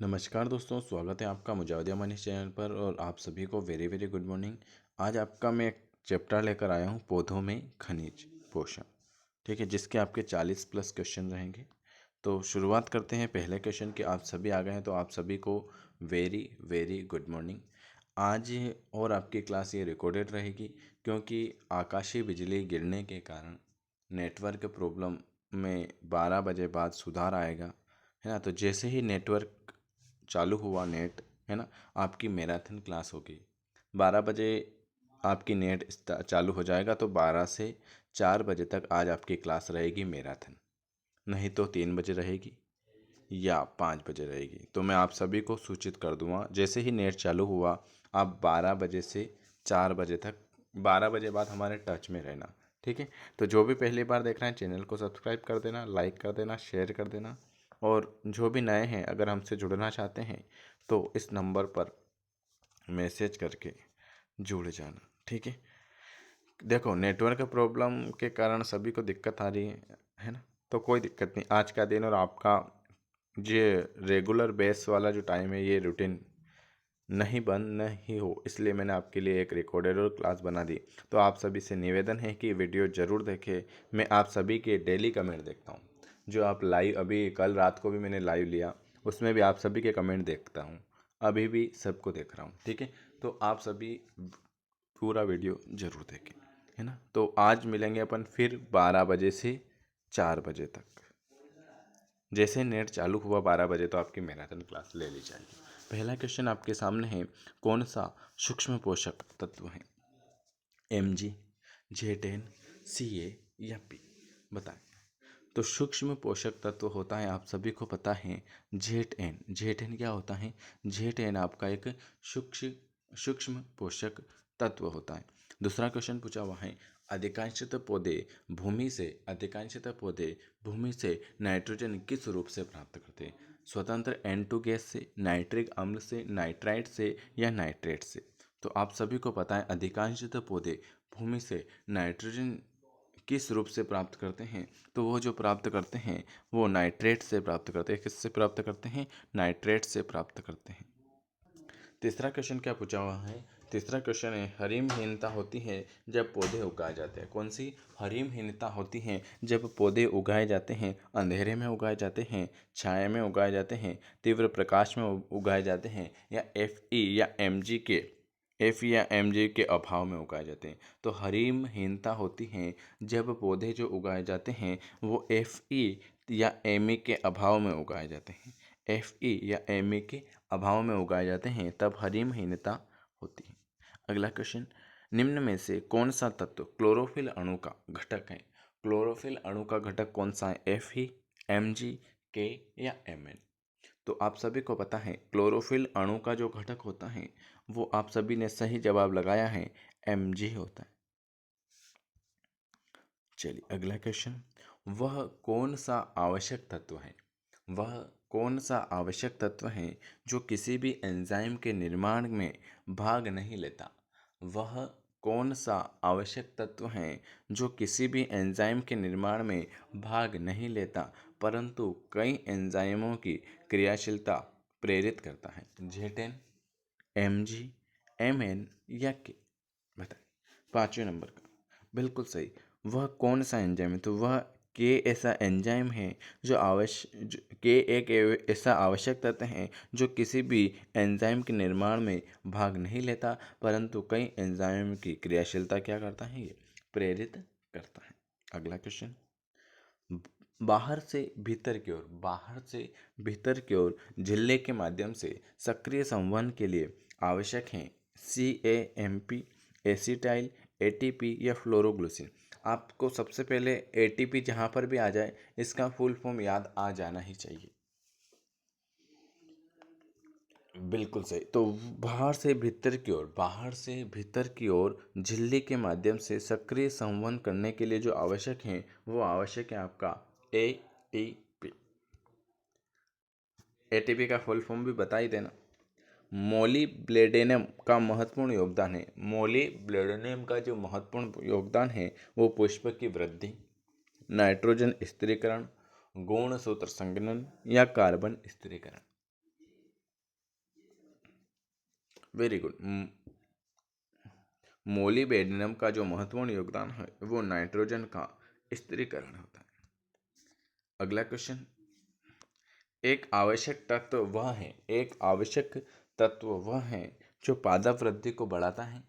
नमस्कार दोस्तों, स्वागत है आपका मुजावदिया मनीष चैनल पर। और आप सभी को वेरी वेरी गुड मॉर्निंग। आज आपका मैं एक चैप्टर लेकर आया हूँ, पौधों में खनिज पोषण। ठीक है, जिसके आपके 40 प्लस क्वेश्चन रहेंगे। तो शुरुआत करते हैं पहले क्वेश्चन की। आप सभी आ गए हैं तो आप सभी को वेरी वेरी गुड मॉर्निंग। आज और आपकी क्लास ये रिकॉर्डेड रहेगी, क्योंकि आकाशीय बिजली गिरने के कारण नेटवर्क प्रॉब्लम में 12 बजे बाद सुधार आएगा, है ना। तो जैसे ही नेटवर्क चालू हुआ, नेट, है ना, आपकी मैराथन क्लास होगी। 12 बजे आपकी नेट चालू हो जाएगा, तो 12 से 4 बजे तक आज आपकी क्लास रहेगी मैराथन। नहीं तो 3 बजे रहेगी या 5 बजे रहेगी। तो मैं आप सभी को सूचित कर दूंगा, जैसे ही नेट चालू हुआ आप 12 बजे से 4 बजे तक, 12 बजे बाद हमारे टच में रहना। ठीक है। तो जो भी पहली बार देख रहे हैं, चैनल को सब्सक्राइब कर देना, लाइक कर देना, शेयर कर देना। और जो भी नए हैं, अगर हमसे जुड़ना चाहते हैं तो इस नंबर पर मैसेज करके जुड़ जाना। ठीक है। देखो, नेटवर्क प्रॉब्लम के कारण सभी को दिक्कत आ रही है ना। तो कोई दिक्कत नहीं, आज का दिन और आपका ये रेगुलर बेस वाला जो टाइम है, ये रूटीन नहीं बंद नहीं हो, इसलिए मैंने आपके लिए एक रिकॉर्डेड और क्लास बना दी। तो आप सभी से निवेदन है कि वीडियो ज़रूर देखें। मैं आप सभी के डेली कमेंट देखता हूँ। जो आप लाइव, अभी कल रात को भी मैंने लाइव लिया, उसमें भी आप सभी के कमेंट देखता हूँ। अभी भी सबको देख रहा हूँ। ठीक है। तो आप सभी पूरा वीडियो ज़रूर देखें, है ना। तो आज मिलेंगे अपन फिर 12 बजे से 4 बजे तक। जैसे नेट चालू हुआ 12 बजे, तो आपकी मैराथन क्लास ले ली जाएगी। पहला क्वेश्चन आपके सामने है, कौन सा सूक्ष्म पोषक तत्व है? Mg, Z10, Ca या P? बताएं। तो सूक्ष्म पोषक तत्व होता है, आप सभी को पता है, Z10। Z10 क्या होता है? Z10 आपका एक सूक्ष्म सूक्ष्म पोषक तत्व होता है। दूसरा क्वेश्चन पूछा हुआ है, अधिकांशतः पौधे भूमि से नाइट्रोजन किस रूप से प्राप्त करते हैं? स्वतंत्र N2 गैस से, नाइट्रिक अम्ल से, नाइट्राइट से या नाइट्रेट से? तो आप सभी को पता है, अधिकांशतः पौधे भूमि से नाइट्रोजन किस रूप से प्राप्त करते हैं? तो वो जो प्राप्त करते हैं वो नाइट्रेट से प्राप्त करते हैं। किससे प्राप्त करते हैं? नाइट्रेट से प्राप्त करते हैं। तीसरा क्वेश्चन क्या पूछा हुआ है? तीसरा क्वेश्चन है, हरिमहीनता होती है जब पौधे उगाए जाते हैं। कौन सी हरिमहीनता होती है? जब पौधे उगाए जाते हैं। अंधेरे में उगाए जाते हैं, छाया में उगाए जाते हैं, तीव्र प्रकाश में उगाए जाते हैं, या एफ या एम जी के अभाव में उगाए जाते हैं। तो हरिमहीनता होती है जब पौधे जो उगाए जाते हैं वो एफ या एम के अभाव में उगाए जाते हैं। एफ या एम के अभाव में उगाए जाते हैं, तब हरिमहीनता होती है। अगला क्वेश्चन, निम्न में से कौन सा तत्व क्लोरोफिल अणु का घटक है? क्लोरोफिल अणु का घटक कौन सा है? Fe, Mg, K या Mn? तो आप सभी को पता है, क्लोरोफिल अणु का जो घटक होता है वो आप सभी ने सही जवाब लगाया है, Mg होता है। चलिए अगला क्वेश्चन, वह कौन सा आवश्यक तत्व है? वह कौन सा आवश्यक तत्व है जो किसी भी एंजाइम के निर्माण में भाग नहीं लेता? वह कौन सा आवश्यक तत्व है जो किसी भी एंजाइम के निर्माण में भाग नहीं लेता, परंतु कई एंजाइमों की क्रियाशीलता प्रेरित करता है? Z10, Mg, Mn या K? बताएं। 5वें नंबर का बिल्कुल सही। वह कौन सा एंजाइम है? तो वह के ऐसा एंजाइम है जो के एक ऐसा आवश्यक तत्व है जो किसी भी एंजाइम के निर्माण में भाग नहीं लेता, परंतु कई एंजाइम की क्रियाशीलता क्या करता है? ये प्रेरित करता है। अगला क्वेश्चन, बाहर से भीतर की ओर झिल्ली के माध्यम से सक्रिय संवहन के लिए आवश्यक हैं CAMP, एसिटाइल, ATP या फ्लोरोग्लिसिन? आपको सबसे पहले ATP जहाँ पर भी आ जाए, इसका फुल फॉर्म याद आ जाना ही चाहिए। बिल्कुल सही। तो बाहर से भीतर की ओर झिल्ली के माध्यम से सक्रिय संवहन करने के लिए जो आवश्यक है वो आवश्यक है आपका ATP। ATP का फुल फॉर्म भी बता ही देना। मोलिब्लेडेनम का महत्वपूर्ण योगदान है। मोलिब्लेडेनम का जो महत्वपूर्ण योगदान है वो पुष्प की वृद्धि, नाइट्रोजन स्थिरीकरण, गुणसूत्र संघनन या कार्बन स्थिरीकरण? Very good. मोलिबेडिनम का जो महत्वपूर्ण योगदान है वो नाइट्रोजन का स्थिरीकरण होता है। अगला क्वेश्चन, एक आवश्यक तत्व वह है जो पादप वृद्धि को बढ़ाता है,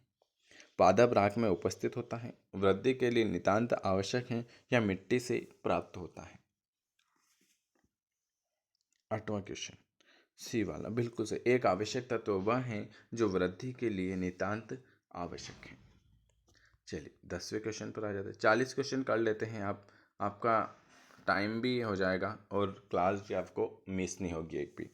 पादप राख में उपस्थित होता है, वृद्धि के लिए नितांत आवश्यक है या मिट्टी से प्राप्त होता है। 8वां क्वेश्चन सी वाला बिल्कुल से, एक आवश्यक तत्व वह है जो वृद्धि के लिए नितांत आवश्यक है। चलिए 10वें क्वेश्चन पर आ जाते हैं। 40 क्वेश्चन कर लेते हैं, आपका टाइम भी हो जाएगा और क्लास भी आपको मिस नहीं होगी एक भी।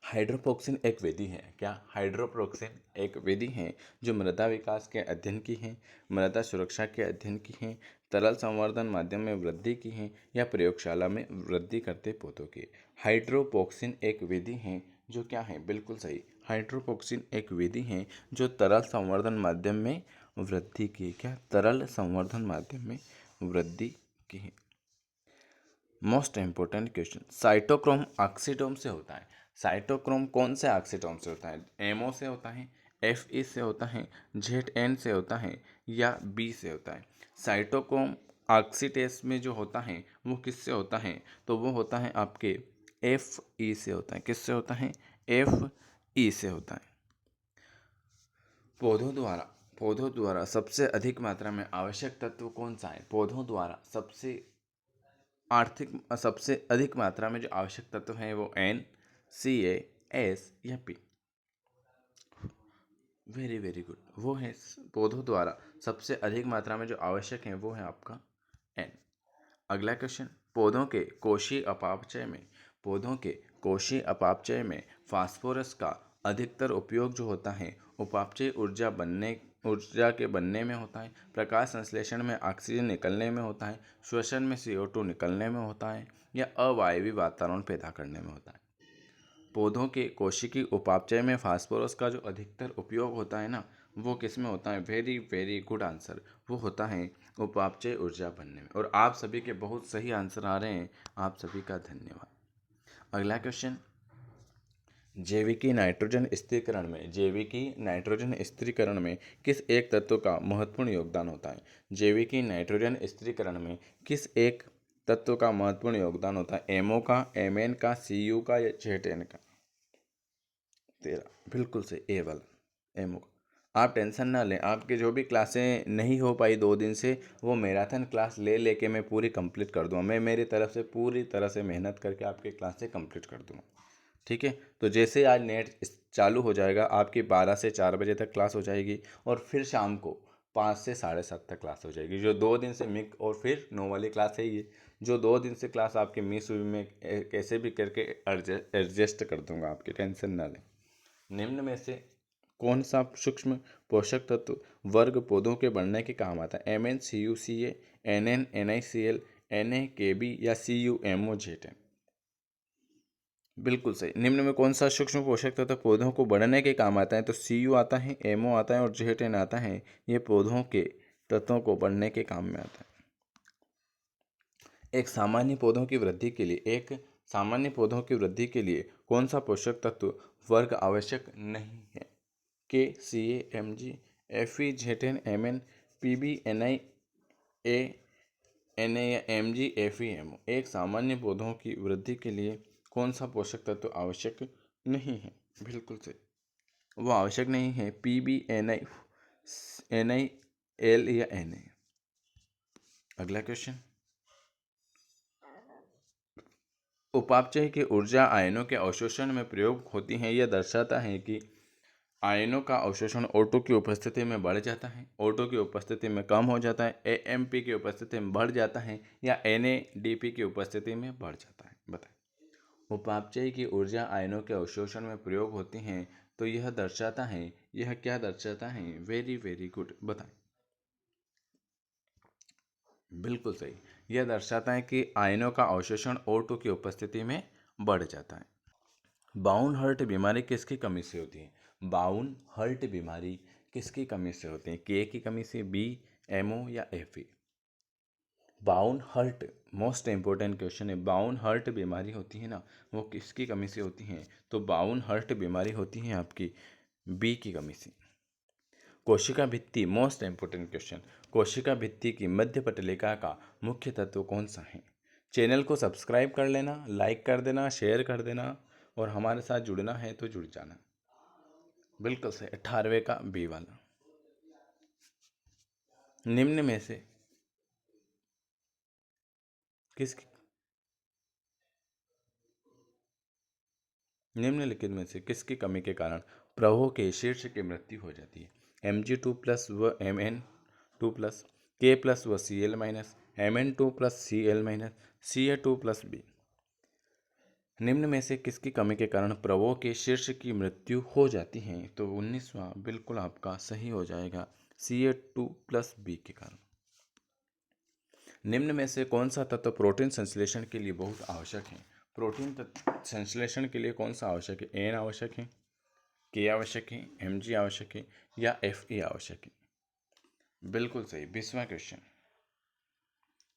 हाइड्रोपोक्सिन एक विधि है। क्या? हाइड्रोपोक्सिन एक विधि है जो मृदा विकास के अध्ययन की है, मृदा सुरक्षा के अध्ययन की है, तरल संवर्धन माध्यम में वृद्धि की है या प्रयोगशाला में वृद्धि करते पौधों की। हाइड्रोपोक्सिन एक विधि है जो क्या है? बिल्कुल सही, हाइड्रोपोक्सिन एक विधि है जो तरल संवर्धन माध्यम में वृद्धि की। क्या? तरल संवर्धन माध्यम में वृद्धि की है। मोस्ट इंपोर्टेंट क्वेश्चन, साइटोक्रोम ऑक्सीडोम से होता है। साइटोक्रोम कौन से ऑक्सीडोम से होता है? एमओ से होता है, एफई से होता है, जेड से होता है या बी से होता है? साइटोक्रोम ऑक्सीडेस में जो होता है वो किससे होता है? तो वो होता है आपके एफ ई से होता है। किससे होता है? एफ ई से होता है। पौधों द्वारा सबसे अधिक मात्रा में आवश्यक तत्व कौन सा है? पौधों द्वारा सबसे अधिक मात्रा में जो आवश्यक तत्व हैं वो एन, सी, एस या पी। वेरी वेरी गुड, वो है पौधों द्वारा सबसे अधिक मात्रा में जो आवश्यक है वो है आपका एन। अगला क्वेश्चन, पौधों के कोशीय अपापचय में फास्फोरस का अधिकतर उपयोग जो होता है उपापचय ऊर्जा के बनने में होता है, प्रकाश संश्लेषण में ऑक्सीजन निकलने में होता है, श्वसन में CO2 निकलने में होता है या अवायवीय वातावरण पैदा करने में होता है। पौधों के कोशिकीय उपापचय में फास्फोरस का जो अधिकतर उपयोग होता है ना, वो किस में होता है? वेरी वेरी गुड आंसर, वो होता है उपापचय ऊर्जा बनने में। और आप सभी के बहुत सही आंसर आ रहे हैं, आप सभी का धन्यवाद। अगला क्वेश्चन, जैविकी नाइट्रोजन स्थिरीकरण में किस एक तत्व का महत्वपूर्ण योगदान होता है? जैविकी नाइट्रोजन स्थिरीकरण में किस एक तत्व का महत्वपूर्ण योगदान होता है? एमओ का, एमएन का, सीयू का या जेटेन का? 13 बिल्कुल से ए वाला एमओ का। आप टेंशन ना लें, आपके जो भी क्लासें नहीं हो पाई 2 दिन से वो मैराथन क्लास लेके मैं पूरी कंप्लीट कर दूँगा। मैं मेरी तरफ से पूरी तरह से मेहनत करके आपके क्लासें कंप्लीट कर दूँगा। ठीक है, तो जैसे आज नेट चालू हो जाएगा आपकी 12 से 4 बजे तक क्लास हो जाएगी और फिर शाम को 5 से 7:30 तक क्लास हो जाएगी। जो 2 दिन से और फिर 9 वाली क्लास है ये, जो 2 दिन से क्लास आपकी मिस हुई मैं कैसे भी करके एडजस्ट कर दूंगा, आपकी टेंशन ना लें। निम्न में से कौन सा सूक्ष्म पोषक तत्व वर्ग पौधों के बढ़ने के काम आता है? MnCuCa, NnNiCl, NaKb या CuMoZn? बिल्कुल सही। निम्न में कौन सा सूक्ष्म पोषक तत्व पौधों को बढ़ने के काम आता है? तो Cu आता है, MO आता है और Zn आता है। ये पौधों के तत्वों को बढ़ने के काम में आता है। एक सामान्य पौधों की वृद्धि के लिए कौन सा पोषक तत्व वर्ग आवश्यक नहीं है? K, Ca, Mg, Fe, Zn, Mn, Pb, Ni, Na या Mg, Fe, Mo। एक सामान्य पौधों की वृद्धि के लिए कौन सा पोषक तत्व आवश्यक नहीं है? बिल्कुल से वो आवश्यक नहीं है Pb, Ni, L या Na। अगला क्वेश्चन, उपापचय की ऊर्जा आयनों के अवशोषण में प्रयोग होती है। यह दर्शाता है कि आयनों का अवशोषण O2 की उपस्थिति में बढ़ जाता है, O2 की उपस्थिति में कम हो जाता है, AMP की उपस्थिति में बढ़ जाता है या NADP की उपस्थिति में बढ़ जाता है? बताएं। उपापचय की ऊर्जा आयनों के अवशोषण में प्रयोग होती है, तो यह क्या दर्शाता है? वेरी वेरी गुड, बताएं। बिल्कुल सही, यह दर्शाता है कि आयनों का अवशोषण O2 की उपस्थिति में बढ़ जाता है। बाउन हर्ट बीमारी किसकी कमी से होती है? बाउन हर्ट बीमारी किसकी कमी से होती है? के की कमी से, बी, एमओ या एफई? बाउन हर्ट, मोस्ट इंपॉर्टेंट क्वेश्चन है। बाउन हर्ट बीमारी होती है ना, वो किसकी कमी से होती है? तो बाउन हर्ट बीमारी होती है आपकी बी की कमी से। कोशिका भित्ति, मोस्ट इंपॉर्टेंट क्वेश्चन, कोशिका भित्ति की मध्य पटलिका का मुख्य तत्व कौन सा है? चैनल को सब्सक्राइब कर लेना, लाइक कर देना, शेयर कर देना, और हमारे साथ जुड़ना है तो जुड़ जाना। बिल्कुल सही, 18वें का बी वाला। निम्न में से किसकी निम्नलिखित में से किसकी कमी के कारण प्रवाह के शीर्ष की मृत्यु हो जाती है? Mg2 प्लस व Mn2 प्लस, K प्लस व Cl minus, Mn2 plus Cl minus, Ca2 plus B. निम्न में से किसकी कमी के कारण प्रवाह के शीर्ष की मृत्यु हो जाती है? तो 19वां बिल्कुल आपका सही हो जाएगा, Ca2 प्लस बी के कारण। निम्न में से कौन सा तत्व प्रोटीन संश्लेषण के लिए बहुत आवश्यक है? प्रोटीन संश्लेषण के लिए कौन सा आवश्यक है? एन आवश्यक है, के आवश्यक है, Mg आवश्यक है, या Fe आवश्यक है? बिल्कुल सही, 20वां क्वेश्चन,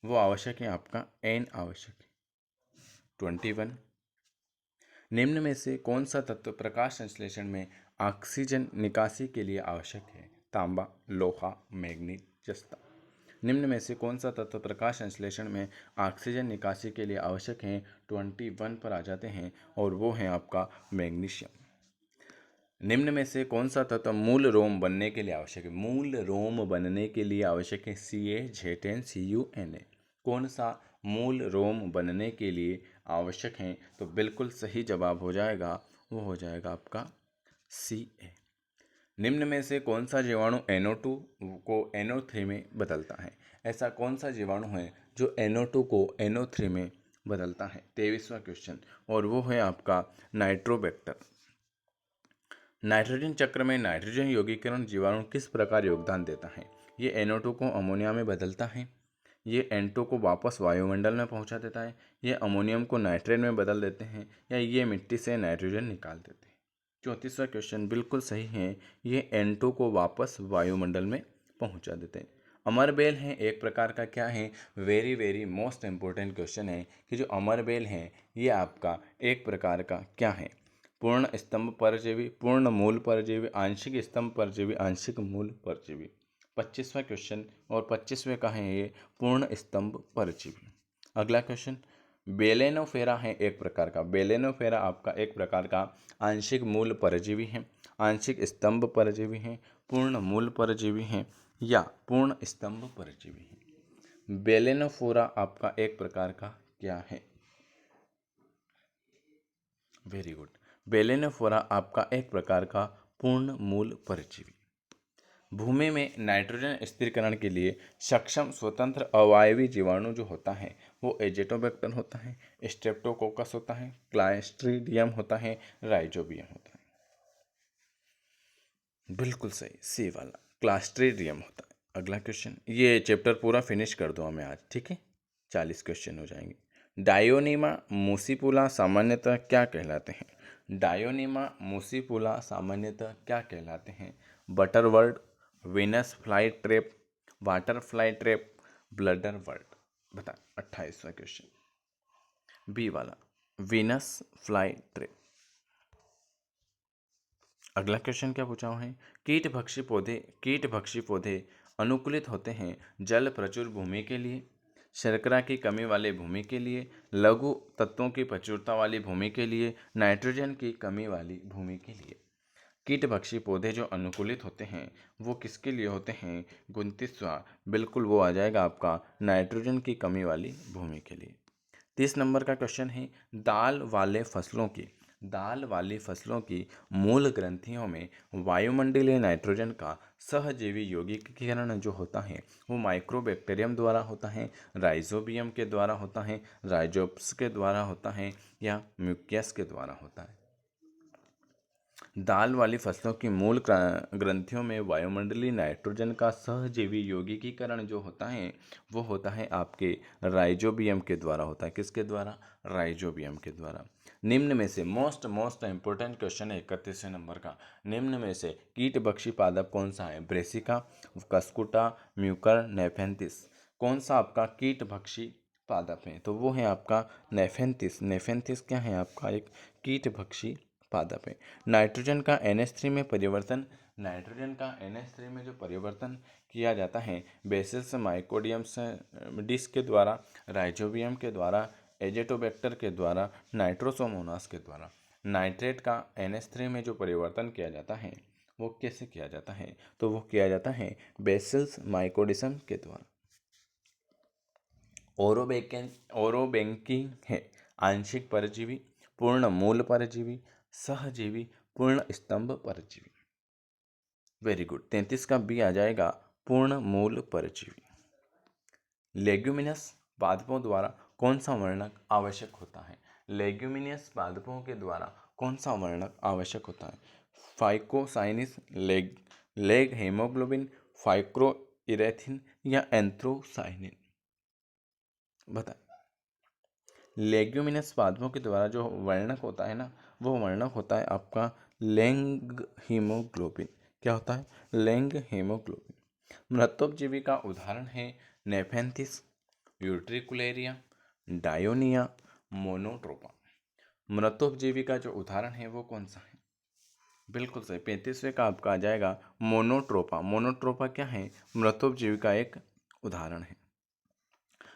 वो आवश्यक है आपका एन आवश्यक है। 21, निम्न में से कौन सा तत्व प्रकाश संश्लेषण में ऑक्सीजन निकासी के लिए आवश्यक है? तांबा, लोहा, मैग्नीज, जस्ता। निम्न में से कौन सा तत्व प्रकाश संश्लेषण में ऑक्सीजन निकासी के लिए आवश्यक है? 21 पर आ जाते हैं, और वो है आपका मैग्नीशियम। निम्न में से कौन सा तत्व मूल रोम बनने के लिए आवश्यक है? मूल रोम बनने के लिए आवश्यक है CaZ10CuNa। कौन सा मूल रोम बनने के लिए आवश्यक है? तो बिल्कुल सही जवाब हो जाएगा, वो हो जाएगा आपका Ca। निम्न में से कौन सा जीवाणु NO2 को NO3 में बदलता है? ऐसा कौन सा जीवाणु है जो NO2 को NO3 में बदलता है? 23वां क्वेश्चन, और वो है आपका नाइट्रोबैक्टर। नाइट्रोजन चक्र में नाइट्रोजन यौगीकरण जीवाणु किस प्रकार योगदान देता है? ये NO2 को अमोनिया में बदलता है, ये N2 को वापस वायुमंडल में पहुंचा देता है, ये अमोनियम को नाइट्रेट में बदल देते हैं, या ये मिट्टी से नाइट्रोजन निकाल देते हैं? 34वां क्वेश्चन बिल्कुल सही है, ये N2 को वापस वायुमंडल में पहुंचा देते हैं। अमरबेल है एक प्रकार का क्या है? Very very most important question है कि जो अमरबेल है ये आपका एक प्रकार का क्या है? पूर्ण स्तंभ परजीवी, पूर्ण मूल परजीवी, आंशिक स्तंभ परजीवी, आंशिक मूल परजीवी। 25वां क्वेश्चन, और 25वें का है ये पूर्ण स्तंभ परजीवी। अगला क्वेश्चन, बेलेनोफेरा है एक प्रकार का, बेलेनोफेरा आपका एक प्रकार का आंशिक मूल परजीवी है, आंशिक स्तंभ परजीवी है, पूर्ण मूल परजीवी है, या पूर्ण स्तंभ परजीवी है? बेलेनोफोरा आपका एक प्रकार का क्या है? वेरी गुड, बेलेनोफोरा आपका एक प्रकार का पूर्ण मूल परजीवी। भूमि में नाइट्रोजन स्थिरीकरण के लिए सक्षम स्वतंत्र अवायवी जीवाणु जो होता है वो एजेटोबैक्टर होता है, स्ट्रेप्टोकोकस होता है, क्लास्ट्रीडियम होता है, राइजोबियम होता है। बिल्कुल सही, सी वाला क्लास्ट्रीडियम होता है। अगला क्वेश्चन, ये चैप्टर पूरा फिनिश कर दो हमें आज, ठीक है? 40 क्वेश्चन हो जाएंगे। डायोनीमा मूसिपुला सामान्यतः क्या कहलाते हैं? डायोनीमा मूसिपुला सामान्यतः क्या कहलाते हैं? Butterwort, Venus fly trap, water fly trap, bladderwort. बता। 28वां क्वेश्चन बी वाला, वीनस फ्लाई ट्रैप। अगला क्वेश्चन क्या पूछा हुआ है? कीटभक्षी पौधे अनुकूलित होते हैं जल प्रचुर भूमि के लिए, शर्करा की कमी वाले भूमि के लिए, लघु तत्वों की प्रचुरता वाली भूमि के लिए, नाइट्रोजन की कमी वाली भूमि के लिए। कीटभक्षी पौधे जो अनुकूलित होते हैं वो किसके लिए होते हैं? 29वां बिल्कुल वो आ जाएगा आपका नाइट्रोजन की कमी वाली भूमि के लिए। 30 नंबर का क्वेश्चन है, दाल वाली फसलों की मूल ग्रंथियों में वायुमंडलीय नाइट्रोजन का सहजीवी यौगिकीकरण जो होता है वो माइक्रोबैक्टीरियम द्वारा होता है, राइजोबियम के द्वारा होता है, राइजोप्स के द्वारा होता है, या म्यूकियस के द्वारा होता है? दाल वाली फसलों की मूल ग्रंथियों में वायुमंडलीय नाइट्रोजन का सहजीवी यौगिकीकरण जो होता है वो होता है आपके राइजोबियम के द्वारा होता है। किसके द्वारा? राइजोबियम के द्वारा। निम्न में से मोस्ट इंपोर्टेंट क्वेश्चन है 31वें नंबर का, निम्न में से कीटभक्षी पादप कौन सा है? Brassica, Cuscuta, Mucor, Nepenthes. कौन सा आपका कीटभक्षी पादप है? तो वो है आपका नेफेंथिस। नेफेंथिस क्या है? आपका एक कीटभक्षी पादप है। नाइट्रोजन का NH3 में परिवर्तन, नाइट्रोजन का NH3 में जो परिवर्तन किया जाता है बेसिलस माइकोडियम्स डिस के द्वारा, राइजोबियम के द्वारा, एजेटोबैक्टर के द्वारा, नाइट्रोसोमोनास के द्वारा। नाइट्रेट का NH3 में जो परिवर्तन किया जाता है वो कैसे किया जाता है? तो वो किया जाता है बेसिलस माइकोडिज्म के द्वारा। ओरोबेंकी है आंशिक परजीवी, पूर्ण मूल परजीवी, सहजीवी, पूर्ण स्तंभ परजीवी। Very good. 33 का बी आ जाएगा पूर्ण मूल परजीवी। लेग्यूमिनस पादपों द्वारा कौन सा वर्णक आवश्यक होता है? लेग्यूमिनियस पादपों के द्वारा कौन सा वर्णक आवश्यक होता है? फाइकोसाइनिस, लेग हेमोग्लोबिन, फाइक्रोइरेथिन या एंथ्रोसाइनिन? बताएं। लेग्यूमिनस पादपों के द्वारा जो वर्णक होता है ना, वो वर्णक होता है आपका लेंग हीमोग्लोबिन। क्या होता है? Laing haemoglobin. मृतोपजीवी का उदाहरण है नेफेंथिस, यूट्रिकुलेरिया, डायोनिया, मोनोट्रोपा। मृतोपजीवी का जो उदाहरण है वो कौन सा है? बिल्कुल सही। 35वें का आपका आ जाएगा मोनोट्रोपा। मोनोट्रोपा क्या है? मृतोपजीवी का एक उदाहरण है।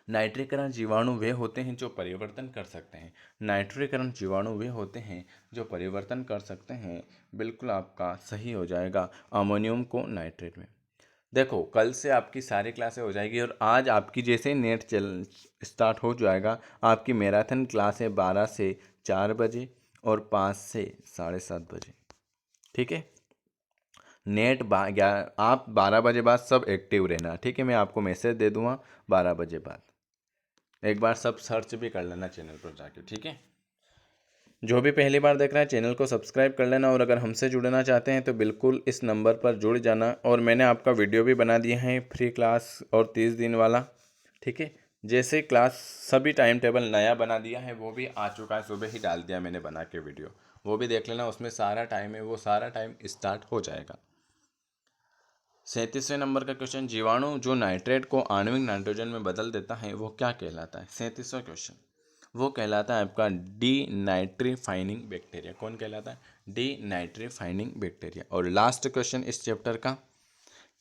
नाइट्रीकरण जीवाणु वे होते हैं जो परिवर्तन कर सकते हैं। नाइट्रीकरण जीवाणु वे होते हैं जो परिवर्तन कर सकते हैं। बिल्कुल आपका सही हो जाएगा अमोनियम को नाइट्रेट में। देखो कल से आपकी सारी क्लासें हो जाएगी और आज आपकी जैसे नेट चल स्टार्ट हो जाएगा, आपकी मैराथन क्लास है 12 से 4 बजे और 5 से 7:30 बजे। ठीक है। आप 12 बजे बाद सब एक्टिव रहना। ठीक है, मैं आपको मैसेज दे दूंगा 12 बजे बाद। एक बार सब सर्च भी कर लेना चैनल पर जाके। ठीक है, जो भी पहली बार देख रहा है चैनल को सब्सक्राइब कर लेना और अगर हमसे जुड़ना चाहते हैं तो बिल्कुल इस नंबर पर जुड़ जाना। और मैंने आपका वीडियो भी बना दिया है फ्री क्लास और 30 दिन वाला। ठीक है, जैसे क्लास सभी टाइम टेबल नया बना दिया है वो भी आ चुका है, सुबह ही डाल दिया मैंने बना के वीडियो, वो भी देख लेना। उसमें सारा टाइम है, वो सारा टाइम स्टार्ट हो जाएगा। 37वें नंबर का क्वेश्चन, जीवाणु जो नाइट्रेट को आणविक नाइट्रोजन में बदल देता है वो क्या कहलाता है? 37वां क्वेश्चन, वो कहलाता है आपका डी नाइट्रीफाइनिंग बैक्टीरिया। कौन कहलाता है? Denitrifying bacteria. और लास्ट क्वेश्चन इस चैप्टर का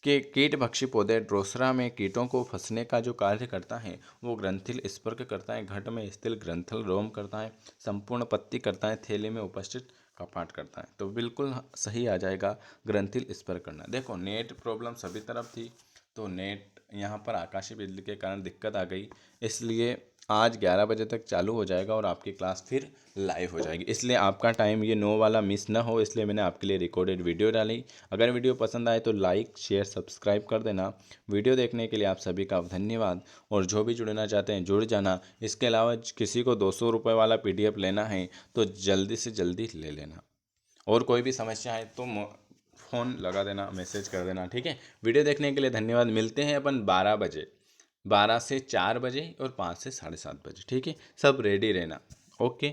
कि कीटभक्षी पौधे ड्रोसरा में कीटों को फंसने का जो कार्य करता है वो ग्रंथिल स्पर्क करता है, घट में स्थिर ग्रंथल रोम करता है, संपूर्ण पत्ती करता है, थैली में उपस्थित कपाट करता है। तो बिल्कुल सही आ जाएगा ग्रंथिल स्पर्क करना। देखो नेट प्रॉब्लम सभी तरफ थी, तो नेट यहाँ पर आकाशीय बिजली के कारण दिक्कत आ गई, इसलिए आज 11 बजे तक चालू हो जाएगा और आपकी क्लास फिर लाइव हो जाएगी। इसलिए आपका टाइम ये 9 वाला मिस ना हो, इसलिए मैंने आपके लिए रिकॉर्डेड वीडियो डाली। अगर वीडियो पसंद आए तो लाइक शेयर सब्सक्राइब कर देना। वीडियो देखने के लिए आप सभी का धन्यवाद। और जो भी जुड़ना चाहते हैं जुड़ जाना। इसके अलावा किसी को 200 रुपये वाला PDF लेना है तो जल्दी से जल्दी ले लेना। और कोई भी समस्या है तो फ़ोन लगा देना, मैसेज कर देना। ठीक है, वीडियो देखने के लिए धन्यवाद। मिलते हैं अपन 12 बजे, 12 से 4 बजे और 5 से 7:30 बजे। ठीक है, सब रेडी रहना। ओके।